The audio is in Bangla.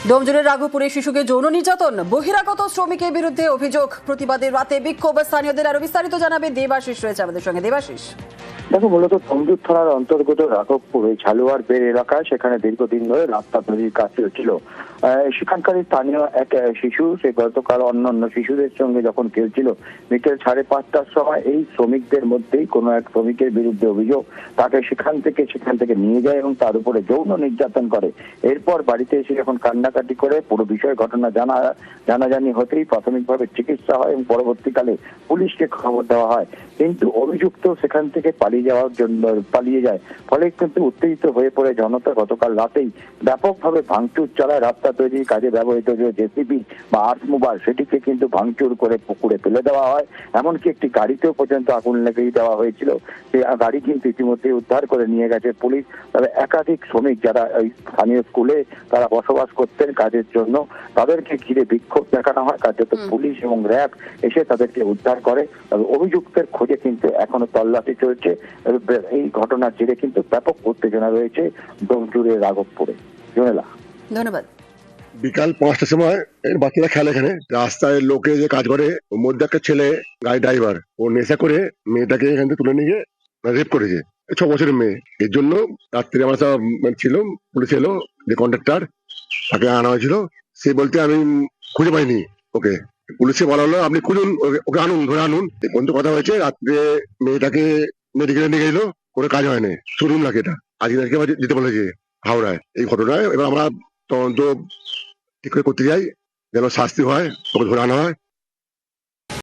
ডোমজুড়ে রাঘবপুরে শিশুকে যৌন নির্যাতন, বহিরাগত শ্রমিকের বিরুদ্ধে অভিযোগ। প্রতিবাদের রাতে বিক্ষোভ স্থানীয়দের। আরো বিস্তারিত জানাবে দেবাশিস, রয়েছে আমাদের সঙ্গে। দেবাশিস, দেখো, মূলত ডোমজুর থানার অন্তর্গত রাঘবপুর ঝালুয়ার বের এলাকায় সেখানে দীর্ঘদিন ধরে রাস্তা তৈরির কাজ চলছিল। সেখানকার স্থানীয় এক শিশু সে গতকাল অন্যান্য শিশুদের সঙ্গে যখন খেলছিল, বিকেল 5:30টার সময় এই শ্রমিকদের মধ্যেই কোনো এক শ্রমিকের বিরুদ্ধে অভিযোগ, তাকে সেখান থেকে নিয়ে যায় এবং তার উপরে যৌন নির্যাতন করে। এরপর বাড়িতে এসে যখন কান্নাকাটি করে পুরো বিষয় ঘটনা জানাজানি হতেই প্রাথমিকভাবে চিকিৎসা হয় এবং পরবর্তীকালে পুলিশকে খবর দেওয়া হয়। কিন্তু অভিযুক্ত সেখান থেকে পালিয়ে যায়। ফলে কিন্তু উত্তেজিত হয়ে পড়ে জনতা গতকাল রাতেই ব্যাপকভাবে ভাঙচুর চালায়। রাস্তা তৈরির কাজে ব্যবহৃত যে জেসিবি বা আর্থ মুভার, সেটিকে কিন্তু ভাঙচুর করে পুকুরে ফেলে দেওয়া হয়। এমনকি একটি গাড়িতেও পর্যন্ত আগুন লেগেই দেওয়া হয়েছিল। সেই গাড়ি কিন্তু ইতিমধ্যে উদ্ধার করে নিয়ে গেছে পুলিশ। তবে একাধিক শ্রমিক যারা এই স্থানীয় স্কুলে তারা বসবাস করতেন কাজের জন্য, তাদেরকে ঘিরে বিক্ষোভ দেখানো হয়। কার্যত পুলিশ এবং র্যাব এসে তাদেরকে উদ্ধার করে। তবে অভিযুক্তের খোঁজে কিন্তু এখনো তল্লাশি চলছে। এই ঘটনার জেরে কিন্তু ব্যাপক উত্তেজনা রয়েছে ডোমজুড়ে রাঘবপুরে। জোনেলা, ধন্যবাদ। বিকাল 5টার সময় বাচ্চারা খেলে, এখানে রাস্তায় লোকে যে কাজ করে ওর মধ্যে একটা ছেলে গাড়ি ড্রাইভার, ও নেশা করে মেয়েটাকে এখান থেকে তুলে নিয়ে গিয়ে রেপ করেছে। 6 বছরের মেয়ে। এর জন্য রাত্রে আমার সব ছিল, পুলিশ এলো, যে কন্ট্রাক্টর তাকে আনা হয়েছিল। সে বলতে আমি খুঁজে পাইনি ওকে। পুলিশে বলা হলো আপনি খুঁজুন, ওকে আনুন, ধরে আনুন। এই পর্যন্ত কথা হয়েছে। রাত্রে মেয়েটাকে মেডিকেলে নিয়ে গেলো, কোনো কাজ হয়নি। শুনুন নাকি এটা আজকে আবার যেতে বলেছে হাওড়ায় এই ঘটনায়। এবার আমরা তদন্ত ঠিক করে করতে যাই, যেন শাস্তি হয়, ওকে ধরে আনা হয়।